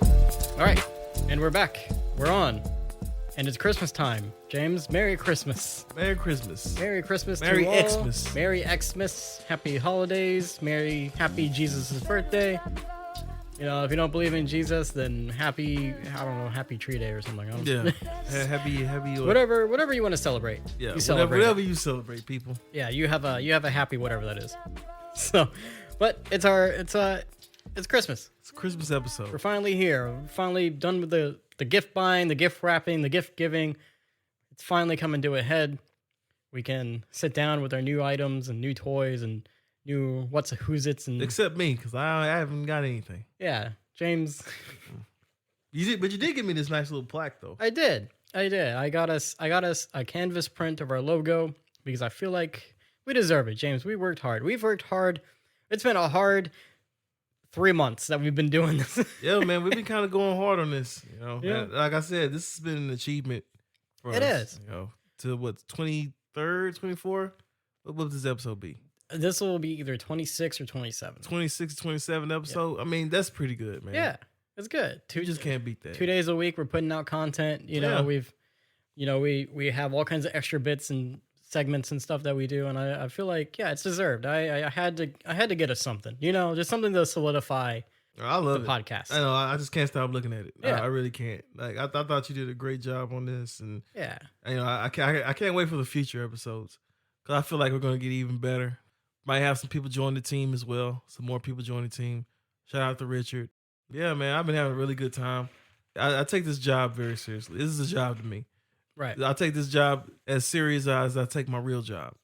All right, and we're back. We're on. And it's Christmas time. James, Merry Christmas. Merry Christmas. Merry Christmas Merry to all. Xmas. Merry Xmas. Happy holidays. Happy Jesus' birthday. You know, if you don't believe in Jesus, then happy tree day or something. Yeah. happy. Whatever you want to celebrate. Yeah. You celebrate whatever you celebrate, people. Yeah, you have a happy whatever that is. So, but it's Christmas. It's a Christmas episode. We're finally here. We're finally done with the gift buying, the gift wrapping, the gift giving. It's finally coming to a head. We can sit down with our new items and new toys and new who's it's and except me, because I haven't got anything. Yeah, James. But you did give me this nice little plaque though. I did. I got us a canvas print of our logo because I feel like we deserve it, James. We worked hard. We've worked hard. It's been a hard 3 months that we've been doing this. Yeah, man, we've been kind of going hard on this. You know, Yeah. like I said, this has been an achievement for us. It is. You know, to what 23rd, 24th. What would this episode be? This will be either 26 or 27. 26, 27 episode. I mean, that's pretty good, man. Yeah, it's good. You just can't beat that. 2 days a week we're putting out content. You know, we have all kinds of extra bits and segments and stuff that we do, and I feel like it's deserved. I had to get us something, just something to solidify I love the podcast. I know. I just can't stop looking at it. Yeah. I really can't. Like I thought you did a great job on this, and Yeah. I can't wait for the future episodes because I feel like we're gonna get even better. Might have some people join the team as well. Some more people join the team. Shout out to Richard. Yeah, man, I've been having a really good time. I take this job very seriously. This is a job to me. Right. I take this job as serious as I take my real job.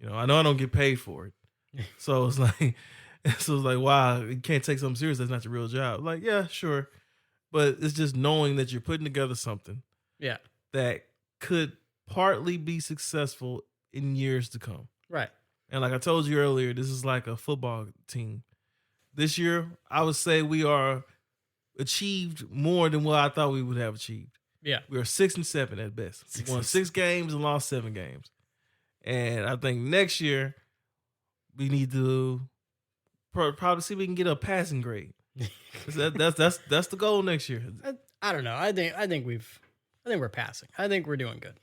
I know I don't get paid for it. So it's like, wow, you can't take something serious that's not your real job. Like, yeah, sure. But it's just knowing that you're putting together something Yeah. that could partly be successful in years to come. Right. And like I told you earlier, this is like a football team. This year, I would say we are achieved more than what I thought we would have achieved. Yeah. We are 6-7 at best. We won 6 games and lost 7 games. And I think next year we need to probably see if we can get a passing grade. That's the goal next year. I don't know. I think we're passing. I think we're doing good.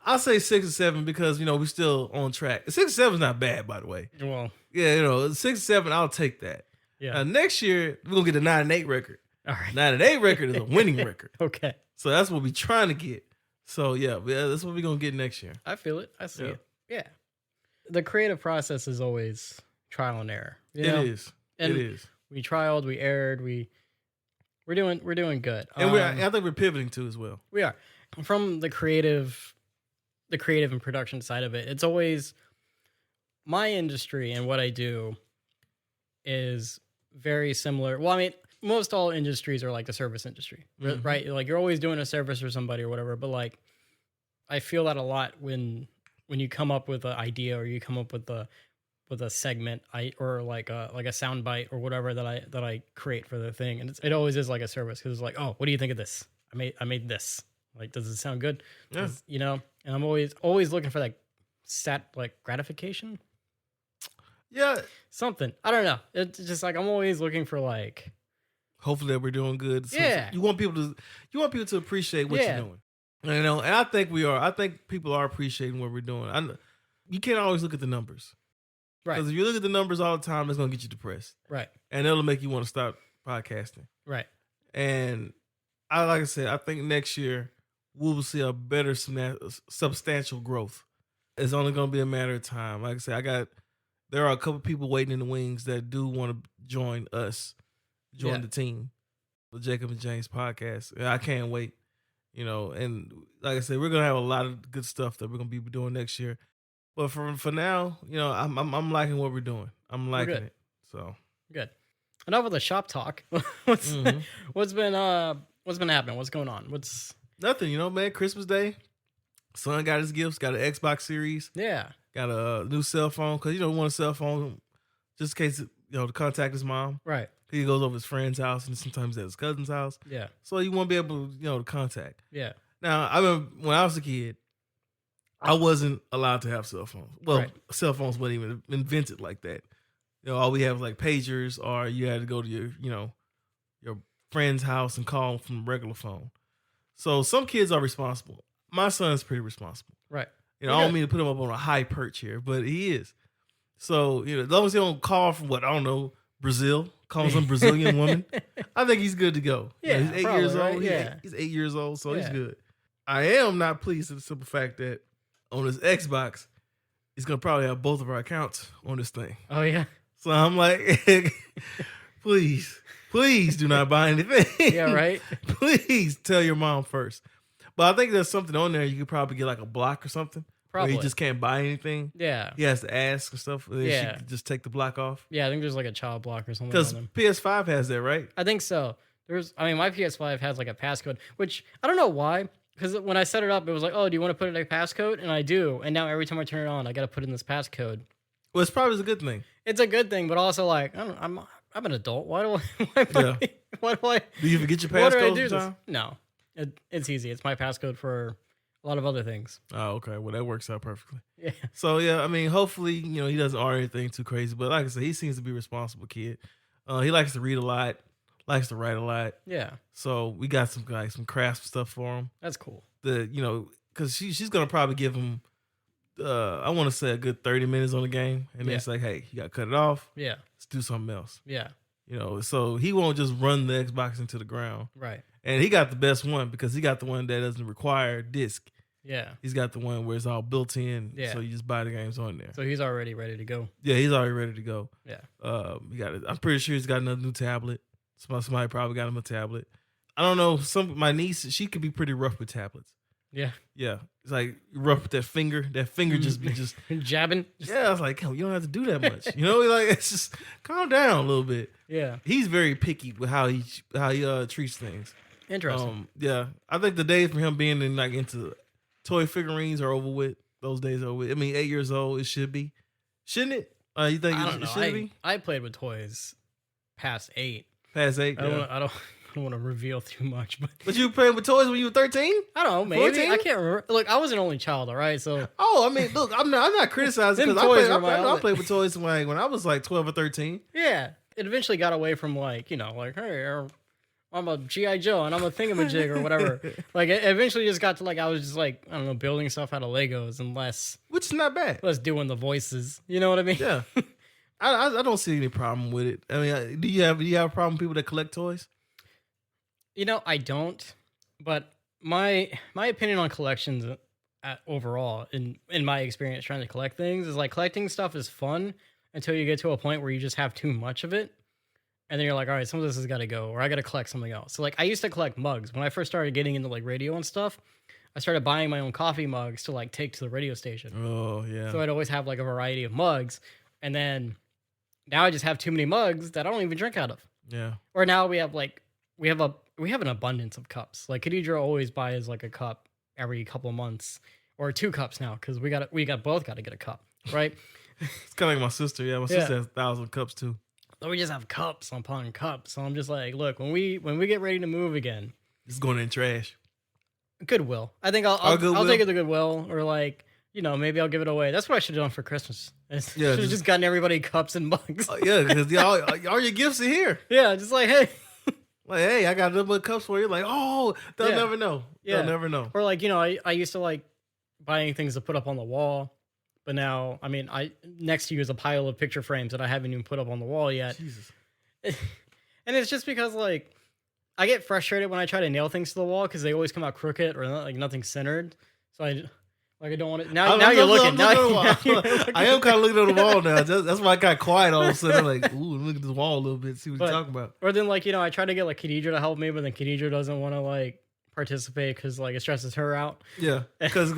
I'll say 6-7 because we're still on track. 6-7 is not bad, by the way. Well, Yeah, 6-7, I'll take that. yeah. Next year we're gonna get a 9-8 record. All right. 9-8 record is a winning record. Okay. So that's what we're trying to get. So yeah, that's what we're gonna get next year. I feel it. I see Yeah. it. Yeah. The creative process is always trial and error. It is. And it is. we trialed, we erred, we're doing good. And I think we're pivoting too as well. We are. From the creative and production side of it, it's always my industry and what I do is very similar. Well, I mean, most all industries are like the service industry, Mhm. right? Like you're always doing a service for somebody or whatever, but like I feel that a lot when you come up with an idea or you come up with a segment or like a sound bite or whatever that I create for the thing, and it always is like a service because it's like, oh, what do you think of this? I made this. Like, does it sound good? Yeah. And I'm always looking for like gratification, Yeah. something. I don't know. It's just like I'm always looking for like, Hopefully that we're doing good. Yeah. You want people to appreciate what Yeah. you're doing. And I think we are. I think people are appreciating what we're doing. You can't always look at the numbers. right, Because if you look at the numbers all the time, it's gonna get you depressed. right, And it'll make you want to stop podcasting. right. And like I said, I think next year we will see a better substantial growth. It's only going to be a matter of time. Like I said, there are a couple people waiting in the wings that do want to join Yeah. the team, the Jacob and James podcast. And I can't wait, and like I said, we're going to have a lot of good stuff that we're going to be doing next year. But for now, I'm liking what we're doing. I'm liking good. it. So Good. Enough with the shop talk. What's Mhm. what's been happening? What's going on? nothing, man, Christmas Day, son got his gifts, got an Xbox Series. Yeah. Got a new cell phone because you want a cell phone just in case to contact his mom. Right. He goes over his friend's house and sometimes at his cousin's house, Yeah. so you want to be able to to contact. Yeah. Now I remember when I was a kid, I wasn't allowed to have cell phones. Well, Right. cell phones weren't even invented like that. All we have was like pagers, or you had to go to your friend's house and call from a regular phone. So some kids are responsible. My son's pretty responsible. Right. You know, I don't mean to put him up on a high perch here, but he is. So, you know, as long as he don't call from what, I don't know, Brazil, call some Brazilian woman, I think he's good to go. Yeah, he's 8 probably, years old. right? Yeah. He's 8 years old, so he's Yeah. good. I am not pleased with the simple fact that on his Xbox, he's going to probably have both of our accounts on this thing. Oh yeah. So I'm like, please do not buy anything. Yeah. Right. Please tell your mom first. But I think there's something on there you could probably get like a block or something. Probably. Where he just can't buy anything. Yeah. He has to ask and stuff. And then Yeah. she can just take the block off. Yeah. I think there's like a child block or something. Because On them. PS5 has that, right? I think so. My PS5 has like a passcode, which I don't know why. Because when I set it up, it was like, oh, do you want to put in a passcode? And I do. And now every time I turn it on, I got to put in this passcode. Well, it's probably a good thing. It's a good thing, but also like, I'm an adult. Why do I? Do you forget your Why do I passcode do this? sometime? No, it's easy. It's my passcode for a lot of other things. Oh, okay. Well, that works out perfectly. Yeah. So, yeah, I mean, hopefully, you know, he doesn't order anything too crazy. But like I said, he seems to be a responsible kid. He likes to read a lot, likes to write a lot. Yeah. So we got some craft stuff for him. That's cool. Because she's going to probably give him, I want to say a good 30 minutes on the game. And then it's like, hey, you got to cut it off. Yeah. Let's do something else. Yeah. You know, so he won't just run the Xbox into the ground. Right. And he got the best one because he got the one that doesn't require disc. Yeah. He's got the one where it's all built in. Yeah. So you just buy the games on there. So he's already ready to go. Yeah, he's already ready to go. Yeah. I'm pretty sure he's got another new tablet. Somebody probably got him a tablet. I don't know. My niece, she could be pretty rough with tablets. Yeah. Yeah. It's like rough with that finger. That finger just be just jabbing. Yeah, I was like, you don't have to do that much. You know, like it's just calm down a little bit. Yeah. He's very picky with how he treats things. Interesting. Yeah. I think the days for him being into toy figurines are over with. Those days are over with. I mean, 8 years old, it should be. Shouldn't it? You think I don't know. it should be? I played with toys past 8. Past 8? I don't want to reveal too much, but you played with toys when you were 13? I don't know, maybe 14? I can't remember. Look, I was an only child, all right. So I mean, look, I'm not criticizing Them because toys were my I outlet. played with toys when I was like 12 or 13. yeah, it eventually got away from like hey, I'm a GI Joe and I'm a thingamajig or whatever. Like it eventually just got to like I was just like I don't know building stuff out of Legos and less Which is not bad. doing the voices. You know what I mean? Yeah. I don't see any problem with it. I mean, do you have a problem with people that collect toys? You know, I don't. But my opinion on collections overall, in my experience trying to collect things, is like collecting stuff is fun until you get to a point where you just have too much of it. And then you're like, all right, some of this has got to go, or I got to collect something else. So like, I used to collect mugs when I first started getting into like radio and stuff. I started buying my own coffee mugs to like take to the radio station. Oh yeah. So I'd always have like a variety of mugs, and then now I just have too many mugs that I don't even drink out of. Yeah. Or now we have an abundance of cups. Like Khadijah always buys like a cup every couple of months, or 2 cups now because we both got to get a cup, right? It's kind of like my sister. Yeah, my sister has 1,000 cups too. So we just have cups upon cups. So I'm just like, look, when we get ready to move again, It's going in trash. Goodwill. I think I'll take it to Goodwill, or like maybe I'll give it away. That's what I should have done for Christmas. Should have just gotten everybody cups and mugs. Yeah, because all your gifts are here. Yeah, just like hey. Like, hey, I got a little cups for you. Like, oh, they'll Yeah. never know. Yeah. They'll never know. Or like, I used to like buying things to put up on the wall. But now, I mean, next to you is a pile of picture frames that I haven't even put up on the wall yet. Jesus. And it's just because like I get frustrated when I try to nail things to the wall because they always come out crooked or like nothing's centered. So I don't want it. Now you're looking. I am kind of looking at the wall now. That's why I got quiet all of a sudden. I'm like, ooh, look at this wall a little bit. See what you're talking about. Or then like I try to get like Khadijah to help me, but then Khadijah doesn't want to like participate because like it stresses her out. Yeah, because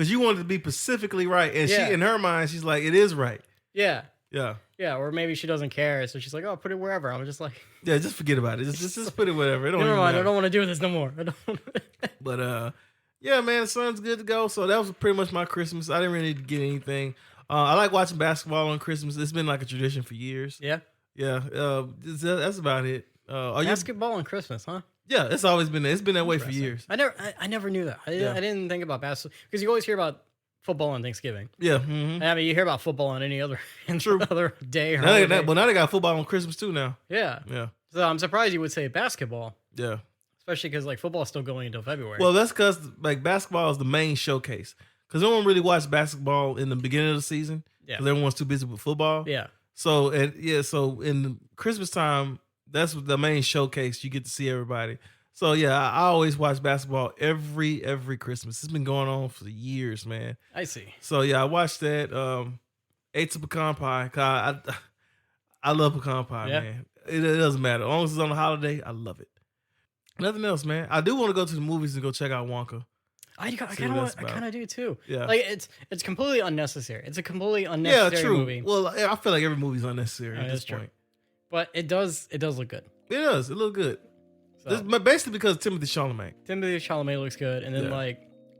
you wanted to be specifically right, and Yeah. she in her mind she's like, it is right. Yeah. Yeah. Yeah, or maybe she doesn't care, so she's like, "Oh, put it wherever." I'm just like, Yeah, just forget about it. Just put it whatever. It don't "Never even mind, matter. I don't want to do this no more." I don't. But yeah, man, the son's good to go. So that was pretty much my Christmas. I didn't really get anything. I like watching basketball on Christmas. It's been like a tradition for years. Yeah. Yeah. That's about it. Basketball on Christmas, huh? Yeah, it's always been there. It's been that way for years. I never knew that. I didn't think about basketball because you always hear about football on Thanksgiving. Yeah. Mm-hmm. I mean, you hear about football on any other True. other day. Or Now they got football on Christmas too now. yeah. Yeah. So I'm surprised you would say basketball, Yeah. especially because like football is still going until February. Well, that's because like basketball is the main showcase. Because no one really watched basketball in the beginning of the season. Yeah. Because everyone's too busy with football. yeah, So so in Christmas time, that's the main showcase. You get to see everybody. So yeah, I always watch basketball every Christmas. It's been going on for years, man. I see. So yeah, I watched that. Ate some pecan pie. 'Cause I love pecan pie, Yeah. man. It doesn't matter. As long as it's on a holiday, I love it. Nothing else, man. I do want to go to the movies and go check out Wonka. I See what that's kind about. of do too. Yeah. Like it's completely unnecessary. It's a completely Yeah, unnecessary true. movie, Well, I feel like every movie's unnecessary at That's this true. point. but it does look good. It does. It look good. So But basically because of Timothy Chalamet. Timothy Chalamet looks good, and then Yeah. like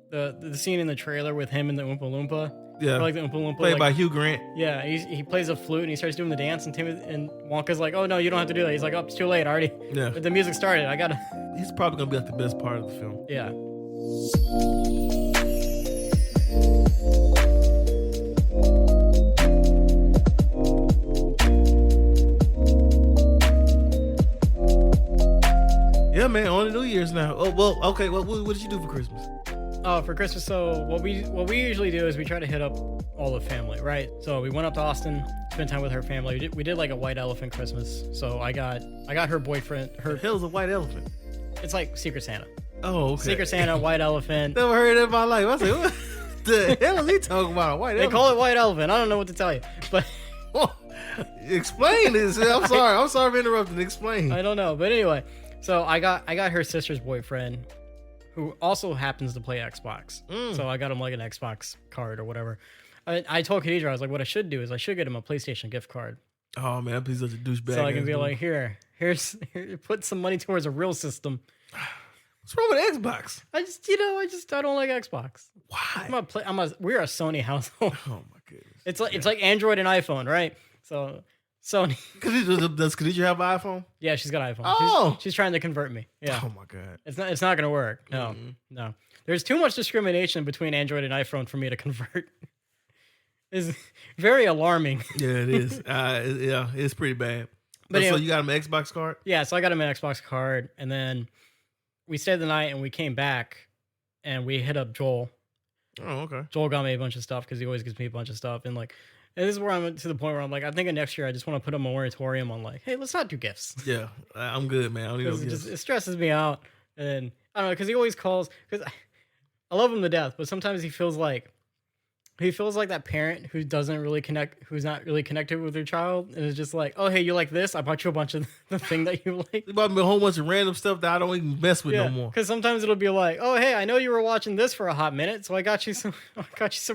the scene in the trailer with him and the Oompa Loompa, Yeah. or, like the Oompa Loompa, Played like, by Hugh Grant. yeah, he plays a flute and he starts doing the dance, and Timothy and Wonka's like, oh no, you don't have to do that. He's like, oh, it's too late already. Yeah. But the music started. I gotta, He's probably gonna be like the best part of the film. yeah. Yeah, man. On to New Year's now. Oh well, okay. Well, what did you do for Christmas? Oh, for Christmas, so what we usually do is we try to hit up all the family, right? So we went up to Austin, spent time with her family. We did like a white elephant Christmas. So I got her boyfriend. The Her hell's a white elephant? it's like Secret Santa. Oh, okay. Secret Santa, white elephant. Never heard that in my life. I said, what the hell is he talking about? A white They elephant? call it white elephant. I don't know what to tell you, but Explain this. I'm sorry. I'm sorry for interrupting. Explain. I don't know. But anyway, so I got her sister's boyfriend, who also happens to play Xbox. So I got him like an Xbox card or whatever. I told Khadijah, I was like, what I should do is I should get him a PlayStation gift card, Oh man, that piece such a douchebag. so I can ass be dude. like, here, put some money towards a real system. what's wrong with Xbox? I don't like Xbox. Why? We're a Sony household. Oh my goodness. It's like Android and iPhone, right? So Sony. Does Khadijah have an iPhone? Yeah, she's got iPhone. Oh. She's trying to convert me. Yeah. Oh my god. It's not gonna work. No, no. There's too much discrimination between Android and iPhone for me to convert. Is very alarming. Yeah, it is. Yeah, it's pretty bad. But So anyway- you got him an Xbox card? Yeah, so I got him an Xbox card, and then we stayed the night, and we came back, and we hit up Joel. Oh, okay. Joel got me a bunch of stuff because he always gives me a bunch of stuff, and this is where I'm to the point where I'm like, I think next year I just want to put a moratorium on like, hey, let's not do gifts. Yeah, I'm good, man. I don't need no Because gifts. it stresses me out, and I don't know, because he always calls, because I love him to death, but sometimes he feels like that parent who doesn't really connect, who's not really connected with their child, and is just like, oh hey, you like this? I bought you a bunch of the thing that you like. He bought me a whole bunch of random stuff that I don't even mess with no more. Because sometimes it'll be like, oh hey, I know you were watching this for a hot minute, so I got you some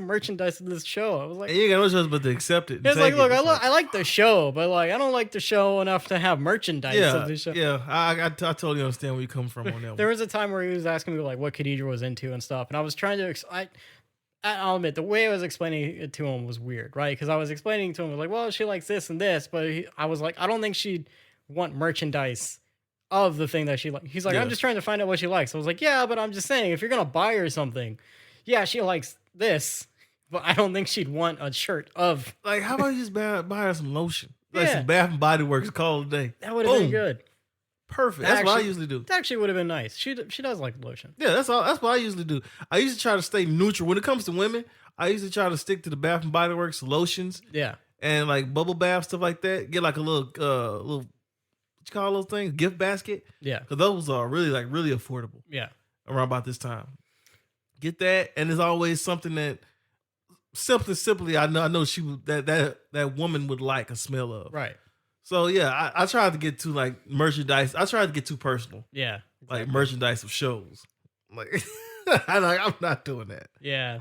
merchandise of this show. I was like, And you ain't got no choice but to accept it. and it's like, take look, it. I like the show, but like I don't like the show enough to have merchandise of the show. Yeah. I totally understand where you come from on that There one. was a time where he was asking me like what Khadijah was into and stuff, and I was trying to. I'll admit the way I was explaining it to him was weird, right? Because I was explaining to him like, well, she likes this and this, but I was like, I don't think she'd want merchandise of the thing that she likes. He's like, Yeah. I'm just trying to find out what she likes. I was like, yeah, but I'm just saying, if you're gonna buy her something, yeah, she likes this, but I don't think she'd want a shirt of. Like, how about you just buy her some lotion? Like Yeah. some Bath and Body Works, call it a day. That would have been Boom. good. Perfect. That's what I Actually- usually do. That actually would have been nice. She does like lotion. Yeah, that's all. That's what I usually do. I usually try to stay neutral when it comes to women. I usually try to stick to the Bath and Body Works lotions Yeah, and like bubble bath stuff like that. Get like a little what you call those things? Gift basket. yeah, Because those are really affordable yeah. around about this time. Get that, and there's always something that simply I know she would that woman would like a smell of. Right. So yeah, I tried to get to like merchandise. I tried to get too personal, Yeah. like merchandise of shows. Like I'm not doing that. Yeah.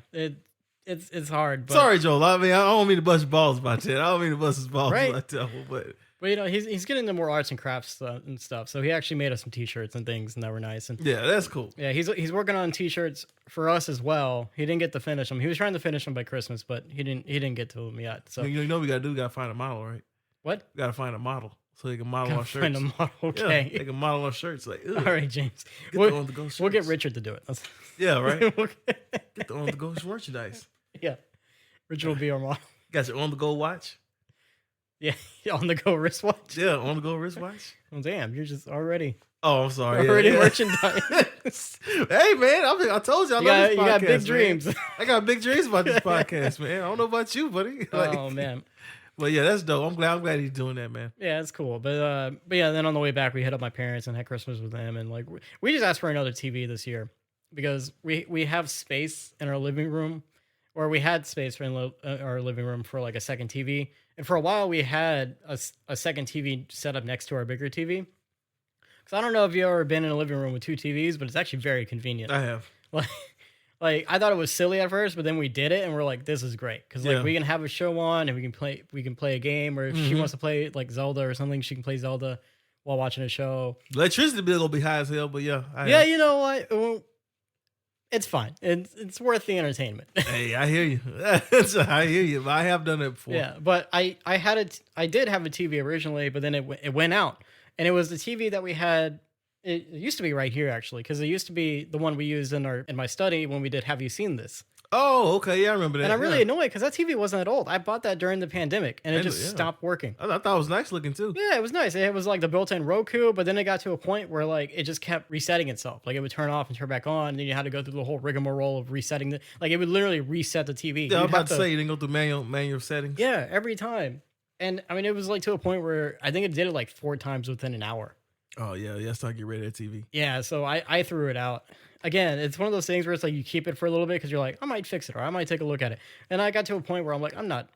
It's hard. But, Sorry, Joel. I mean, I don't mean to bust your balls about that. I don't mean to bust his balls Right. about that. But But you know, he's getting into more arts and crafts and stuff. So he actually made us some T-shirts and things, and that were nice. And yeah, that's cool. yeah, he's working on T-shirts for us as well. He didn't get to finish them. He was trying to finish them by Christmas, but he didn't get to them yet. So You know what we gotta do? We gotta find a model, right? what? We gotta find a model so they can model Gotta our shirts. find a model. Yeah, Okay. they can model our shirts. Like, All right, James. Get We'll, the on-the-go we'll get shirts. Richard to do it. Yeah, right. We'll Get the on-the-go merchandise. yeah. Richard will be our model. Got your on-the-go watch? Yeah, on the go wristwatch. Yeah, on-the-go wristwatch. Well, damn, you're just already Oh, I'm sorry. already merchandise. Hey, man, I told you I love this podcast. You got big man. dreams. I got big dreams about this podcast, man. I don't know about you, buddy. Oh man. But yeah, that's dope. I'm glad he's doing that, man. Yeah, it's cool. But yeah, then on the way back we hit up my parents and had Christmas with them, and like we just asked for another TV this year because we have space in our living room, or we had space for our living room for like a second TV, and for a while we had a second TV set up next to our bigger TV. Because I don't know if you've ever been in a living room with two TVs, but it's actually very convenient. I have. Like I thought it was silly at first, but then we did it and we're like, this is great because like we can have a show on and we can play a game, or if she wants to play like Zelda or something, she can play Zelda while watching a show. Electricity bill will be high as hell, but yeah. You know what? It's fine. It's worth the entertainment. Hey, I hear you. I hear you. But I have done it before. Yeah, but I did have a TV originally, but then it went out, and it was the TV that we had. It used to be right here actually, because it used to be the one we used in my study when we did Have You Seen This? Oh, okay, yeah, I remember that. And I'm really annoyed because that TV wasn't that old. I bought that during the pandemic, and it just stopped working. I thought it was nice looking too. Yeah, it was nice. It was like the built-in Roku, but then it got to a point where like it just kept resetting itself. Like it would turn off and turn back on, and then you had to go through the whole rigmarole of resetting like it would literally reset the TV. Yeah, I was about to say you didn't go through manual settings. Yeah, every time. And I mean, it was like to a point where I think it did it like 4 times within an hour. Oh yeah, that's not get rid of that TV. Yeah, so I threw it out. Again, it's one of those things where it's like you keep it for a little bit because you're like, I might fix it or I might take a look at it. And I got to a point where I'm like, I'm not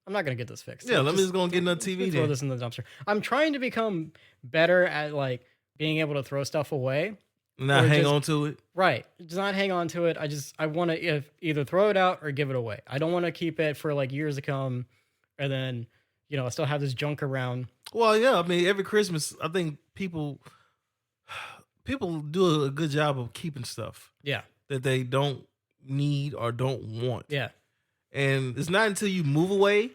gonna get this fixed. Yeah, let me just go and get another TV. Throw this in the dumpster. I'm trying to become better at like being able to throw stuff away. Not hang on to it. Right. Just not hang on to it. I want to either throw it out or give it away. I don't want to keep it for like years to come, and then I still have this junk around. Well, yeah. I mean, every Christmas, I think people do a good job of keeping stuff. Yeah. That they don't need or don't want. Yeah. And it's not until you move away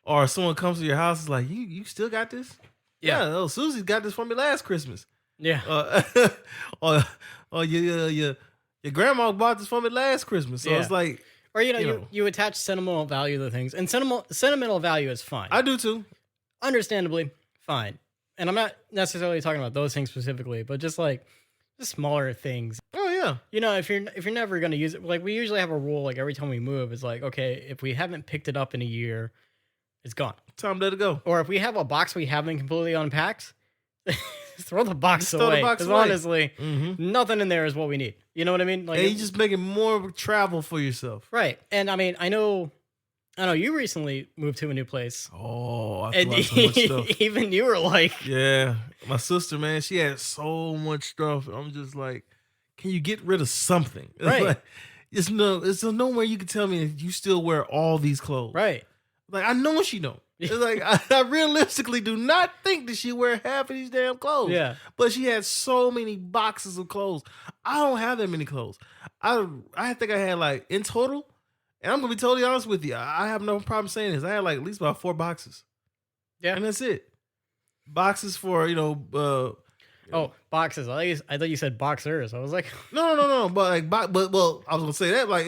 or someone comes to your house is like, you still got this? Yeah. Susie got this for me last Christmas. Yeah. Or your grandma bought this for me last Christmas. So it's like, or you attach sentimental value to things, and sentimental value is fine. I do too. Understandably, fine. And I'm not necessarily talking about those things specifically, but just like just smaller things. Oh yeah. If you're never gonna use it, like we usually have a rule, like every time we move, it's like, okay, if we haven't picked it up in a year, it's gone. Time to let it go. Or if we have a box we haven't completely unpacked, throw the box Just away. Because honestly, nothing in there is what we need. You know what I mean? Like, and you're just making more travel for yourself. Right. And I mean, I know you recently moved to a new place. Oh, I and so much stuff. Even you were like, yeah, my sister, man, she had so much stuff. I'm just like, can you get rid of something? Right. Like, it's nowhere you can tell me that you still wear all these clothes. Right. Like, I know she don't. It's like, I realistically do not think that she wear half of these damn clothes. Yeah. But she had so many boxes of clothes. I don't have that many clothes. I think I had like, in total, and I'm going to be totally honest with you, I have no problem saying this. I had like at least about 4 boxes. Yeah. And that's it. Boxes for, boxes. I thought you said boxers. I was like, no. But like, well, I was gonna say that like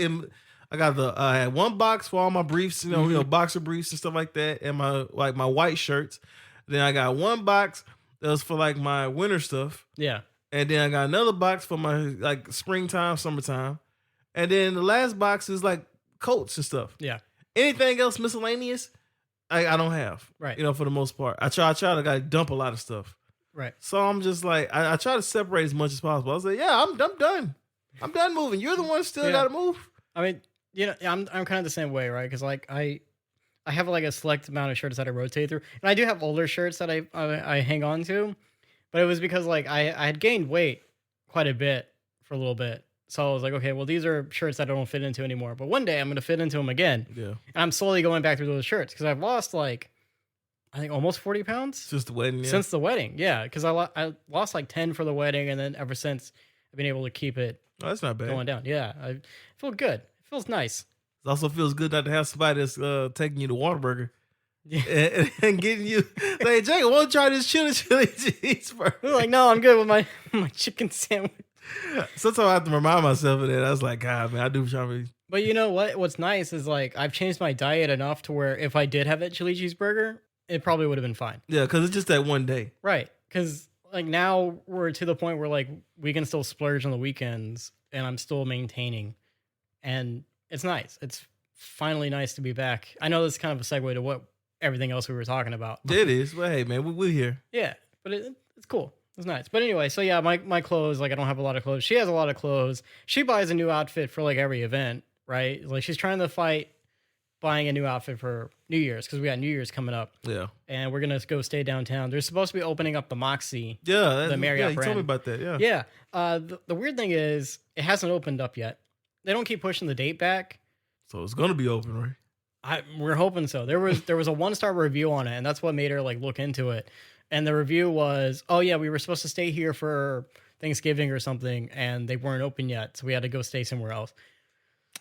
I had 1 box for all my briefs, boxer briefs and stuff like that, and my white shirts. Then I got 1 box that was for like my winter stuff. Yeah. And then I got another box for my like springtime, summertime, and then the last box is like coats and stuff. Yeah. Anything else miscellaneous, I don't have. Right. For the most part, I try to dump a lot of stuff. Right. So I'm just like, I try to separate as much as possible. I was like, yeah, I'm done. I'm done moving. You're the one still got to move. I mean, I'm kind of the same way, right? Because like I have like a select amount of shirts that I rotate through, and I do have older shirts that I hang on to, but it was because like I had gained weight quite a bit for a little bit, so I was like, okay, well these are shirts that I don't fit into anymore, but one day I'm gonna fit into them again. Yeah. And I'm slowly going back through those shirts because I've lost like, I think almost 40 pounds since the wedding. Yeah. Since the wedding, yeah, because I lost like 10 for the wedding, and then ever since I've been able to keep it. Oh, that's not bad. Going down, yeah. I feel good. It feels nice. It also feels good not to have somebody that's taking you to Whataburger. Yeah. And getting you like, Jake, I want to try this chili cheeseburger. Like, no, I'm good with my chicken sandwich. Sometimes I have to remind myself of that. I was like, God, man, I do try to. But you know what? What's nice is like I've changed my diet enough to where if I did have that chili cheeseburger, it probably would have been fine. Yeah, because it's just that one day. Right. because like now we're to the point where like we can still splurge on the weekends, and I'm still maintaining, and it's nice. It's finally nice to be back. I know this is kind of a segue to what everything else we were talking about. It is. Well, hey, man, we're here. Yeah, but it's cool. It's nice. But anyway, so yeah, my clothes, like I don't have a lot of clothes. She has a lot of clothes. She buys a new outfit for like every event, right? Like she's trying to fight buying a new outfit for New Year's because we got New Year's coming up. Yeah. And we're gonna go stay downtown. They're supposed to be opening up the Moxie. Yeah. The Marriott you told brand. me about that. Yeah. Yeah. The weird thing is it hasn't opened up yet. They don't keep pushing the date back. So it's gonna be open, right? We're hoping so. There was a 1-star review on it, and that's what made her like look into it. And the review was, "Oh yeah, we were supposed to stay here for Thanksgiving or something, and they weren't open yet, so we had to go stay somewhere else."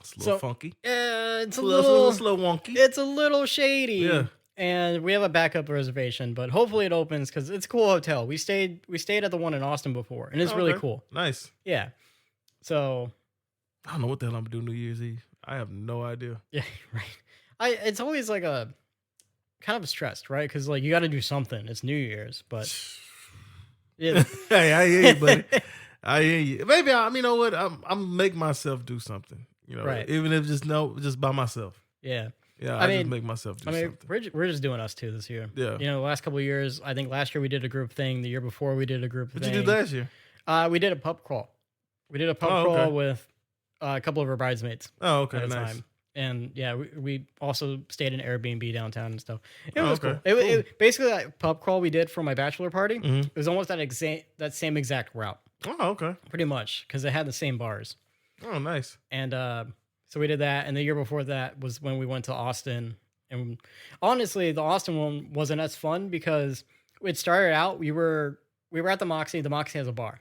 It's a little funky. It's a little little wonky. It's a little shady. Yeah. And we have a backup reservation, but hopefully it opens because it's a cool hotel. We stayed at the one in Austin before, and it's really Okay. cool. Nice. Yeah. So I don't know what the hell I'm gonna do New Year's Eve. I have no idea. yeah, right. It's always like a kind of stressed, right? Because like you got to do something. It's New Year's, but yeah, Hey, I hear you, buddy. I hear you. Maybe you know what? I'm make myself do something. You know, Right. even if just by myself. yeah. Yeah, I I mean- just make myself do something. We're just doing us two this year. Yeah. You know, the last couple of years, I think last year we did a group thing. The year before we did a group What thing. you did last year? We did a pub crawl. We did a pub Oh, okay. crawl with a couple of our bridesmaids Oh, okay, at a nice. time. And yeah, we also stayed in Airbnb downtown and stuff. It Oh, was okay. cool. It basically that pub crawl we did for my bachelor party. Mhm. It was almost that same exact route, Oh, okay. pretty much, because it had the same bars. Oh, nice. And so we did that. And the year before that was when we went to Austin. And honestly, the Austin one wasn't as fun because it started out. We were at the Moxie. The Moxie has a bar,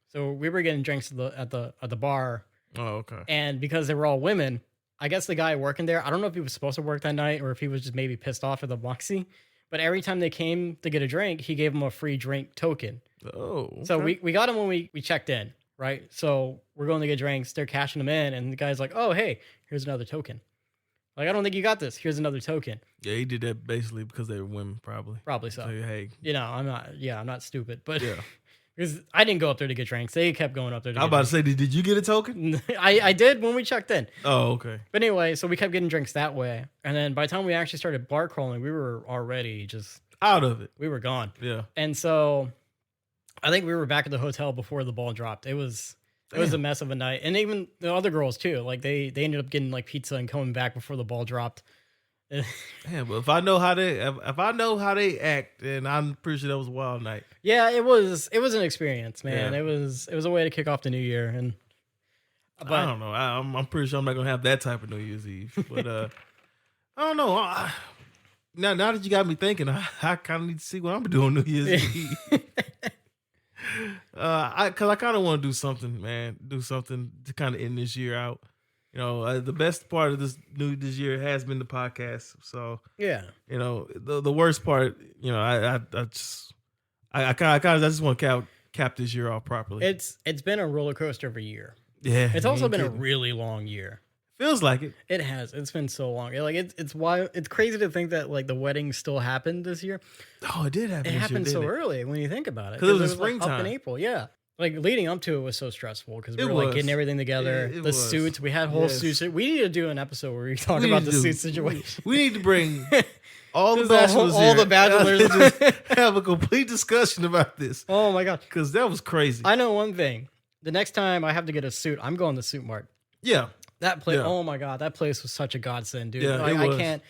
so we were getting drinks at the bar. Oh, okay. And because they were all women, I guess the guy working there, I don't know if he was supposed to work that night or if he was just maybe pissed off at the Moxie. But every time they came to get a drink, he gave them a free drink token. Oh, okay. So we got him when we checked in, right? So we're going to get drinks. They're cashing them in. And the guy's like, "Oh, hey, here's another token." Like, I don't think you got this. Here's another token. Yeah, he did that basically because they were women, probably. Probably so. So, hey, You know, I'm not stupid. But yeah. because I didn't go up there to get drinks. They kept going up there to I was get about to say, did you get a token? drinks. I did when we checked in. Oh, okay. But anyway, so we kept getting drinks that way. And then by the time we actually started bar crawling, we were already Out of it. we were gone. Yeah. And so I think we were back at the hotel before the ball dropped. It was a Damn. mess of a night. And even the other girls too. Like they ended up getting like pizza and coming back before the ball dropped. Yeah, but if I know how they act, then I'm pretty sure that was a wild night. Yeah, it was an experience, man. Yeah. It was a way to kick off the new year. And I but don't know. I'm pretty sure I'm not gonna have that type of New Year's Eve. But I don't know. Now that you got me thinking, I kind of need to see what I'm doing New Year's Eve. Cause I kind of want to do something, man. Do something to kind of end this year out. You know, the best part of this year has been the podcast. So yeah. you know, the worst part, you know, I just want to cap this year off properly. It's been a roller coaster of a year. Yeah, It's you also ain't been a kidding. really long year. Feels like it. It has. It's been so long. It's wild. It's crazy to think that like the wedding still happened this year. Oh, it did happen. It this happened year, so didn't it? early when you think about it. 'Cause it was in like, up in springtime. April. Yeah. Like leading up to it was so stressful because we It were like was. getting everything together. It the was. suits. We had whole Yes. suits. We need to do an episode where we talk We about need the to suit do- situation. We need to bring all the Just all bachelors. the bachelors. Just have a complete discussion about this Oh my god. because that was crazy. I know one thing. The next time I have to get a suit, I'm going to Suit Mart. Yeah, That place. Yeah. Oh my god, that place was such a godsend, dude. Yeah, Like, it I was. can't.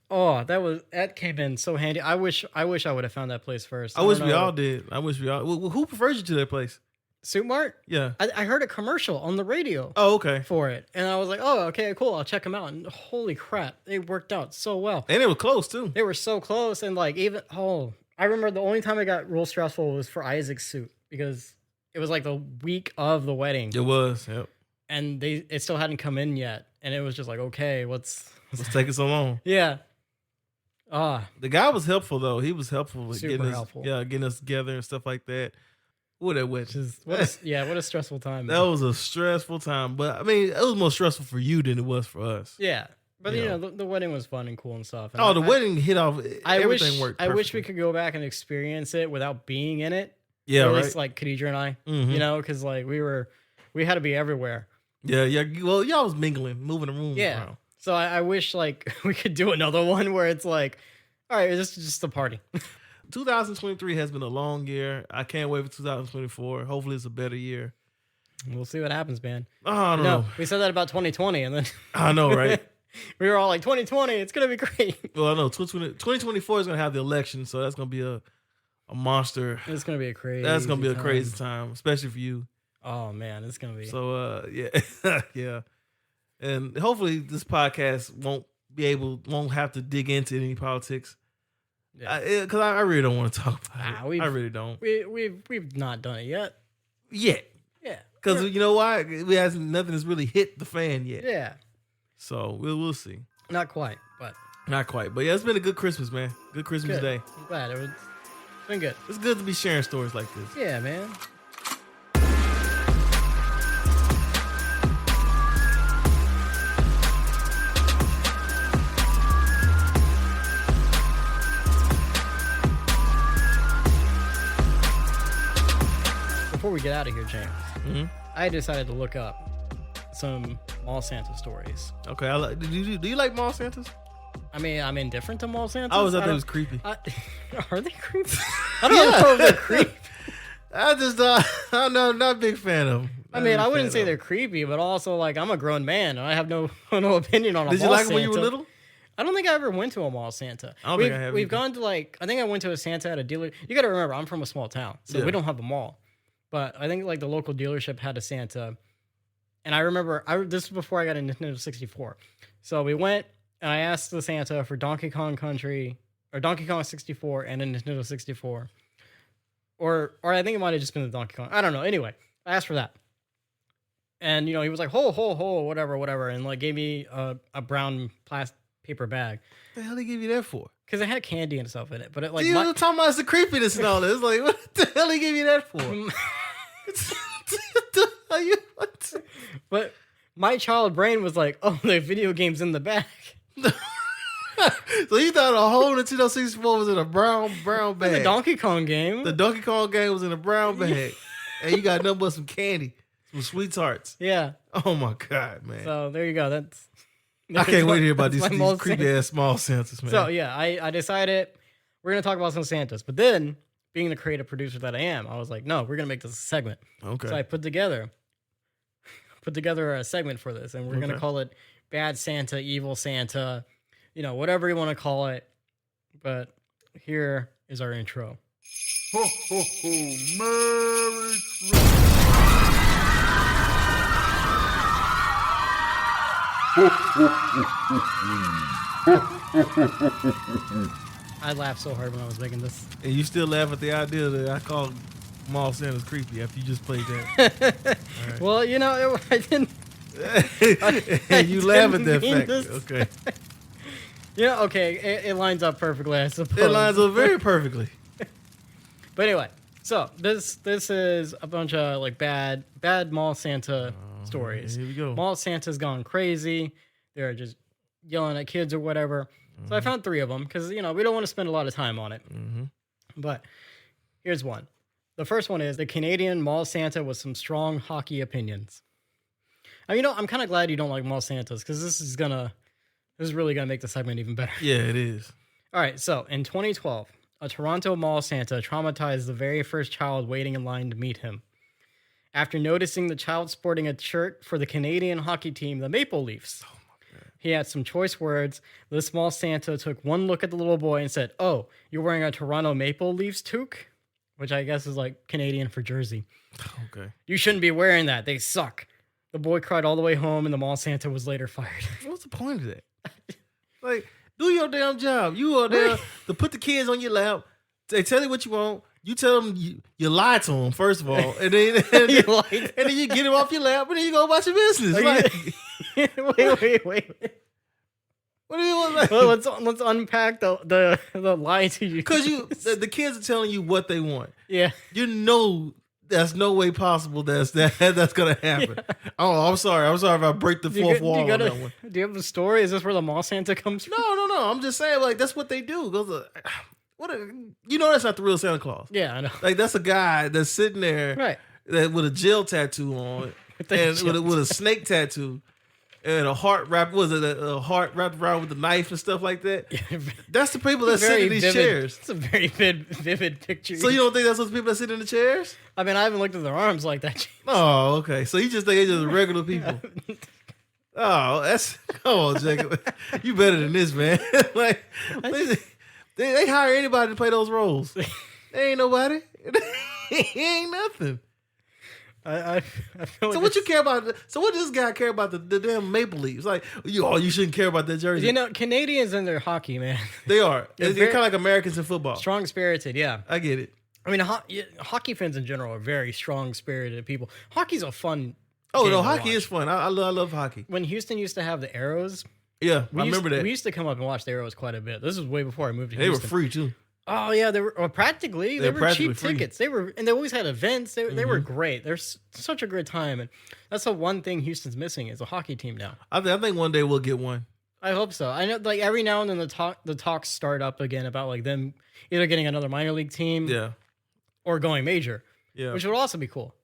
Oh, that came in so handy. I wish I would have found that place first. I wish don't we know. all did. I wish we all. Well, who prefers you to that place? Suit Mart. Yeah. I heard a commercial on the radio Oh, okay. for it, and I was like, oh, okay, cool. I'll check them out. And holy crap, they worked out so well. And it was close too. They were so close, and like even I remember the only time I got real stressful was for Isaac's suit because it was like the week of the wedding, It was. Yep. and it still hadn't come in yet, and it was just like, okay, What's taking so long? yeah. The guy was helpful though. He was helpful with Super getting us, helpful. getting us together and stuff like that. What that went. Just what a stressful time. That was a stressful time, but I mean, it was more stressful for you than it was for us. Yeah, But the wedding was fun and cool and stuff. And the wedding hit off. Everything worked. I wish perfectly. we could go back and experience it without being in it. Yeah, or at right. least like Khadija and I, Mhm. because like we had to be everywhere. Yeah. Well, y'all was mingling, moving the rooms Yeah. around. So I wish like we could do another one where it's like, all right, this is just a party. 2023 has been a long year. I can't wait for 2024. Hopefully, it's a better year. We'll see what happens, man. I don't No, know. we said that about 2020, and then I know, right? we were all like, 2020, it's gonna be great. Well, I know 2024 is gonna have the election, so that's gonna be a monster. It's gonna be a crazy. That's gonna be a time. crazy time, especially for you. Oh man, it's gonna be. So yeah, yeah, and hopefully this podcast won't have to dig into any politics. Yeah. Because I really don't want to talk about it. I really don't. We've not done it yet. Yet. Yeah. Because you know why? Nothing has really hit the fan yet. Yeah. So we'll see. Not quite, but Not quite. But yeah, it's been a good Christmas, man. Good Christmas good. day. I'm glad it's been good. It's good to be sharing stories like this. Yeah, man. Before we get out of here, James, Mhm. I decided to look up some Mall Santa stories. Okay. Do you like Mall Santas? I mean, I'm indifferent to Mall Santas. I always thought that don't- was creepy. Are they creepy? I don't know if they're creepy. I just I'm not a big fan of them. I mean, I wouldn't say they're creepy, but also like I'm a grown man and I have no opinion on a Did you mall like them when you were Santa. little? I don't think I ever went to a mall Santa. I don't we've, think I have We've either. gone to like I think I went to a Santa at a dealer. You got to remember, I'm from a small town, so Yeah. we don't have a mall. But I think like the local dealership had a Santa, and I remember this was before I got a Nintendo 64. So we went and I asked the Santa for Donkey Kong Country or Donkey Kong 64 and a Nintendo 64, or I think it might have just been the Donkey Kong. I don't know. Anyway, I asked for that. And he was like, ho, whatever, and like gave me a brown plastic paper bag What the hell they give you that for? because it had candy and stuff in it. But it like See, we're talking about the creepiness and all this. Like, what the hell they give you that for? What? but my child brain was like, oh, the video game's in the bag. So you thought a whole Nintendo 64 was in a brown bag? The Donkey Kong game. The Donkey Kong game was in a brown bag, and you got nothing but some candy, some sweet tarts. Yeah. Oh my god, man! So there you go. That's I can't wait to hear about that's my these Mall creepy Santa. ass small Santas, man. So yeah, I decided we're gonna talk about some Santas, but then being the creative producer that I am, I was like, no, we're gonna make this a segment. okay, So I put together a segment for this, and we're gonna Okay. call it Bad Santa, Evil Santa, whatever you want to call it. But here is our intro. Ho, ho, ho, Merry Christmas. Ho, ho, ho, ho, ho. Ho, ho, ho, ho, ho, ho. I laughed so hard when I was making this. and you still laugh at the idea that I called Mall Santas creepy after you just played that. Well, I didn't. And you laugh at that didn't mean fact. this. Okay, Okay, it lines up perfectly, I suppose. it lines up very perfectly. But anyway, so this is a bunch of like bad Mall Santa stories. Here we go. Mall Santa's gone crazy. They're just yelling at kids or whatever. So I found 3 of them because we don't want to spend a lot of time on it. Mm-hmm. But here's one. The first one is the Canadian Mall Santa with some strong hockey opinions. I'm kind of glad you don't like Mall Santas because this is really gonna make the segment even better. Yeah, it is. All right, so in 2012, a Toronto Mall Santa traumatized the very first child waiting in line to meet him. After noticing the child sporting a shirt for the Canadian hockey team, the Maple Leafs, he had some choice words. This Mall Santa took one look at the little boy and said, "Oh, you're wearing a Toronto Maple Leafs toque?" Which I guess is like Canadian for jersey. Okay. "You shouldn't be wearing that. They suck." The boy cried all the way home, and the Mall Santa was later fired. What's the point of that? Like, do your damn job. You are there to put the kids on your lap. They tell you what you want. You tell them you lie to them first of all, and then You lied. and then you get them off your lap, and then you go about your business. Like, wait. what do you want? Like, Well, let's unpack the lie to you. because the kids are telling you what they want. Yeah. You know That's no way possible that's gonna happen. Oh, I'm sorry. I'm sorry if I break the fourth wall on that one. Do you have the story? Is this where the mall Santa comes from? No. I'm just saying, like, that's what they do. You know that's not the real Santa Claus. Yeah, I know. Like, that's a guy that's sitting there Right. with a jail tattoo on and with a snake tattoo and a heart wrapped a heart wrapped around with a knife and stuff like that. That's the people that sit in these chairs. It's a very vivid picture. So you don't think that's those people that sit in the chairs? I mean, I haven't looked at their arms like that. Oh, okay. So you just think they're just regular people. Oh, come on, Jacob. You better than this, man. Like they hire anybody to play those roles. They ain't nobody. He ain't nothing. I feel like So what you care about? So what does this guy care about the damn Maple Leafs? Like, you shouldn't care about that jersey. You know, Canadians and their hockey, man. They are. They're very- kind of like Americans in football. Strong spirited, yeah. I get it. I mean, hockey fans in general are very strong spirited people. Hockey's a fun. Oh game no, to hockey watch. is fun. I love hockey. When Houston used to have the Arrows, Yeah, I remember that. We used to come up and watch the Arrows quite a bit. This was way before I moved to They were Houston. free too. Oh yeah, they were practically. They were practically cheap free. tickets. They always had events. They were great. They're such a good time, and that's the one thing Houston's missing is a hockey team now. I think one day we'll get one. I hope so. I know, like every now and then the talks start up again about like them either getting another minor league team Yeah, or going major, yeah. which would also be cool.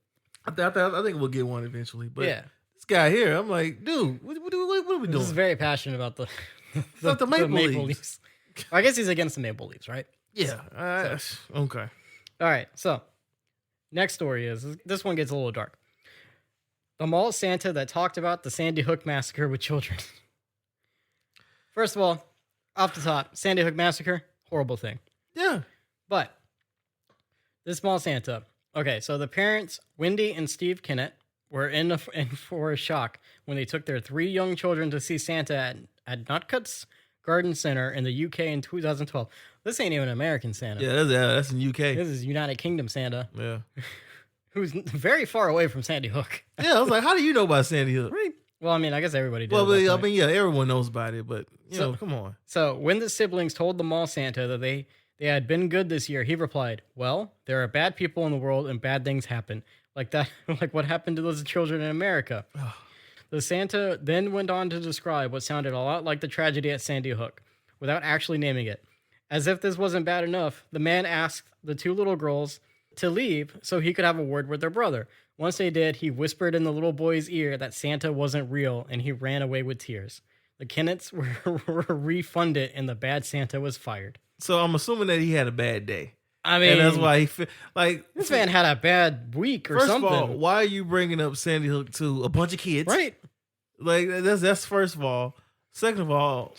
I think we'll get one eventually. But Yeah, this guy here, I'm like, dude, what are we this is doing? very passionate about the Maple Leafs. I guess he's against the Maple Leafs, right? Yeah. Okay. All right, so next story is this one gets a little dark. The mall Santa that talked about the Sandy Hook massacre with children. First of all, off the top, Sandy Hook massacre, horrible thing. Yeah. But this mall Santa, okay, so the parents, Wendy and Steve Kennett, were in for a shock when they took their 3 young children to see Santa at Nutcuts Garden Center in the UK in 2012. This ain't even American Santa. Yeah, that's in UK. This is United Kingdom Santa, Yeah. who's very far away from Sandy Hook. Yeah, I was like, how do you know about Sandy Hook? Right. Well, I mean, I guess everybody did. Well, at that I point. mean, yeah, everyone knows about it, but come on. So when the siblings told the mall Santa that they had been good this year, he replied, "Well, there are bad people in the world and bad things happen. Like that, like what happened to those children in America." The Santa then went on to describe what sounded a lot like the tragedy at Sandy Hook, without actually naming it. As if this wasn't bad enough, the man asked the 2 little girls to leave so he could have a word with their brother. Once they did, he whispered in the little boy's ear that Santa wasn't real, and he ran away with tears. The Kennets were refunded, and the bad Santa was fired. So I'm assuming that he had a bad day. I mean, And that's why like this man had a bad week or first something. of all, why are you bringing up Sandy Hook to a bunch of kids? Right. Like that's first of all. Second of all,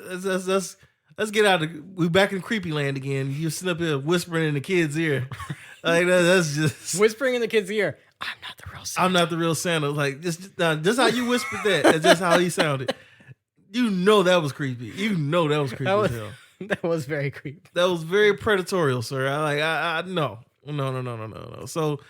let's get out of we back in creepy land again. You're sitting up here whispering in the kid's ear. Like that's just Whispering in the kid's ear, "I'm not the real Santa." I'm not the real Santa. Like just how you whispered that. That's just how he sounded. You know that was creepy. You know that was creepy as hell. That was very creepy. That was very predatorial, sir. I no. So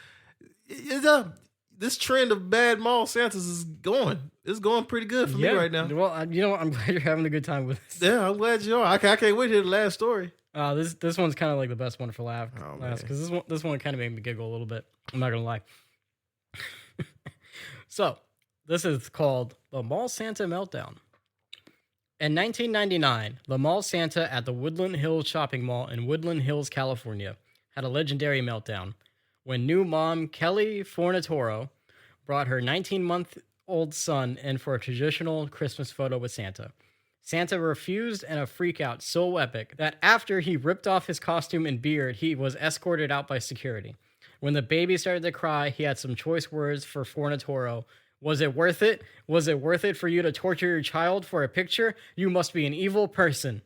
this trend of bad mall Santas is going. It's going pretty good for me right now. Well, you know what? I'm glad you're having a good time with this. Yeah, I'm glad you are. I can't wait to hear the last story. This one's kind of like the best one for last man. because this one kind of made me giggle a little bit. I'm not gonna lie. So this is called the Mall Santa Meltdown. In 1999, the Mall Santa at the Woodland Hills Shopping Mall in Woodland Hills, California, had a legendary meltdown when new mom Kelly Fornatoro brought her 19-month-old son in for a traditional Christmas photo with Santa. Santa refused in a freakout so epic that after he ripped off his costume and beard, he was escorted out by security. When the baby started to cry, he had some choice words for Fornatoro. "Was it worth it? Was it worth it for you to torture your child for a picture? You must be an evil person."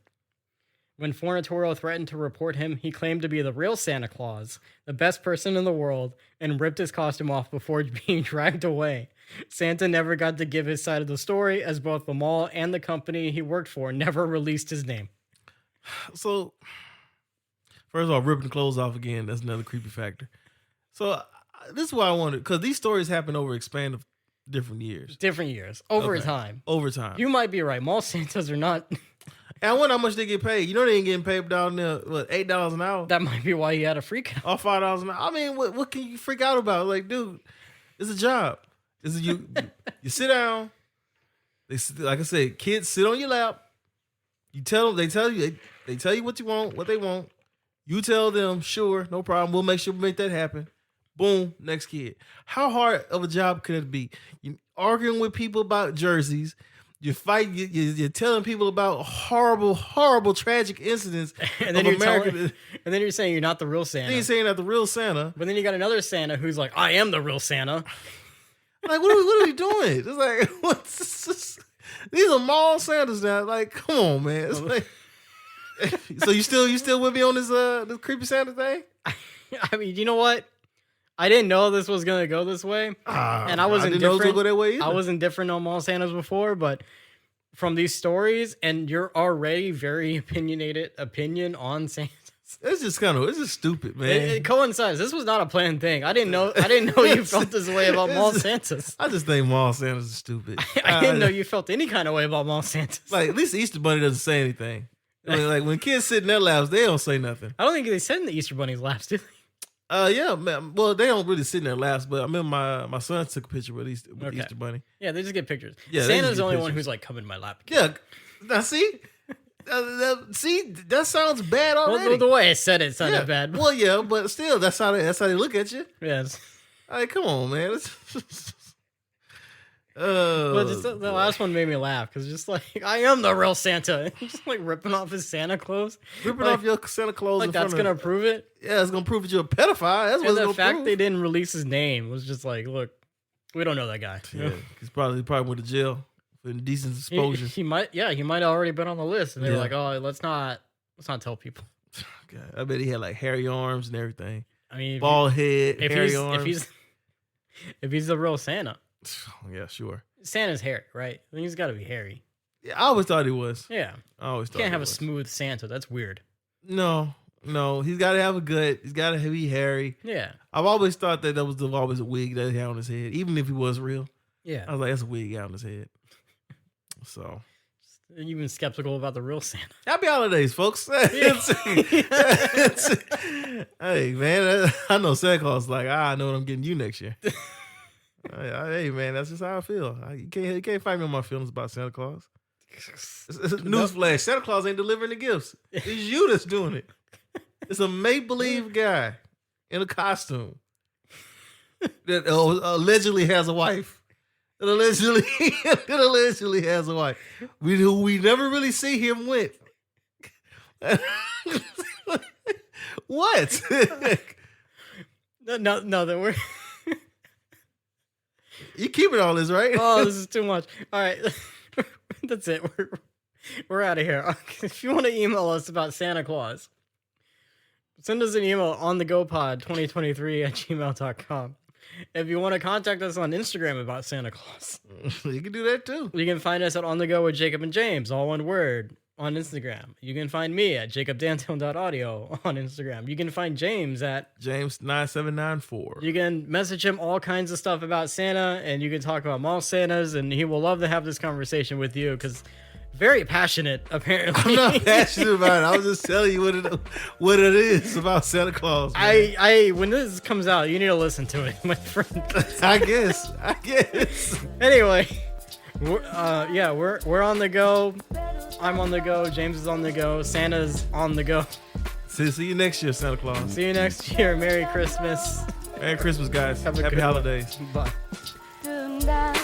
When Fornatoro threatened to report him, he claimed to be the real Santa Claus, the best person in the world, and ripped his costume off before being dragged away. Santa never got to give his side of the story, as both the mall and the company he worked for never released his name. So, first of all, ripping clothes off again, that's another creepy factor. So, this is why I wanted, because these stories happen over a span of different years. Different years, over Okay. time. Over time. You might be right. Mall Santas are not And I wonder how much they get paid. You know they ain't getting paid down there, what, $8 an hour? That might be why he had a freak out. Or $5 an hour. I mean, what can you freak out about? Like, dude, it's a job. You sit down. Like I said, kids sit on your lap. You tell them, they tell you what you want, what they want. You tell them, sure, no problem. We'll make sure we make that happen. Boom, next kid. How hard of a job could it be? You arguing with people about jerseys. You fight. You're telling people about horrible, horrible, tragic incidents And then of you're America. and then you're saying you're not the real Santa. Then you're saying that the real Santa. But then you got another Santa who's like, I am the real Santa. Like, what are we doing? It's like, what's this? These are mall Santas now. Like, come on, man. It's like, so you still with me on this creepy Santa thing? I mean, you know what? I didn't know this was gonna go this way, and I wasn't didn't know it was gonna different. go that way either. I wasn't different on mall Santas before, but from these stories, and your already very opinionated opinion on Santas, It's just stupid, man. it coincides. This was not a planned thing. I didn't know you felt this way about mall Santas. I just think mall Santas are stupid. I didn't know you felt any kind of way about mall Santas. Like, at least the Easter Bunny doesn't say anything. I mean, like when kids sit in their laps, they don't say nothing. I don't think they said in the Easter Bunny's laps, do they? Yeah, man. Well, they don't really sit in their laps, but I remember my son took a picture with the Okay. Easter Bunny. Yeah, they just get pictures. Yeah, they just Santa's get the only one pictures. who's like, come in my lap. Yeah, now see, that sounds bad already. Well, the way I said it sounded Yeah. bad. Well, yeah, but still, that's how they look at you. Yes. Like, come on, man. But just the last one made me laugh because just like I am the real Santa, just like ripping off his Santa clothes, ripping like- off your Santa Claus. like in that's front gonna of, prove it. yeah, it's gonna prove that you're a pedophile. That's what And it's the gonna fact prove. they didn't release his name was just like, look, we don't know that guy. Yeah, he's probably went to jail for indecent He, exposure. he might have already been on the list, and they were Yeah. like, oh, let's not tell people. God, I bet he had like hairy arms and everything, I mean, bald head, if hairy he's arms. if he's the real Santa, Yeah, sure. Santa's hairy, right? I think he's got to be hairy. Yeah, I always thought he was. Yeah, I always you thought can't he have a was. smooth Santa. That's weird. No, he's got to have a gut. He's got to be hairy. Yeah, I've always thought that was always a wig that he had on his head, even if he was real. yeah. I was like, that's a wig he had on his head. So, You've been skeptical about the real Santa. happy holidays, folks. Hey, man, I know Santa Claus is like, I know what I'm getting you next year. Hey, man, that's just how I feel. You can't fight me on my feelings about Santa Claus. Newsflash: Santa Claus ain't delivering the gifts. It's you that's doing it. It's a make-believe guy in a costume that allegedly has a wife. That allegedly has a wife. We never really see him with. What? No, that we're. You keeping all this, right? Oh, this is too much. All right, that's it. We're out of here. If you want to email us about Santa Claus, send us an email on the gopod2023@gmail.com. If you want to contact us on Instagram about Santa Claus, You can do that too. you can find us at On The Go with Jacob and James, all one word, on Instagram. You can find me at jacobdanton.audio on Instagram. You can find James at James9794. You can message him all kinds of stuff about Santa, and you can talk about mall Santas, and he will love to have this conversation with you because very passionate, apparently. I'm not passionate about it. I was just telling you what it is about Santa Claus. Man. When this comes out, you need to listen to it, my friend. I guess. Anyway, we're on the go. I'm on the go. James is on the go. Santa's on the go. See you next year, Santa Claus. See you next year. Merry Christmas. Merry Christmas, guys. Have a Happy good one. holidays. Bye. Tonight,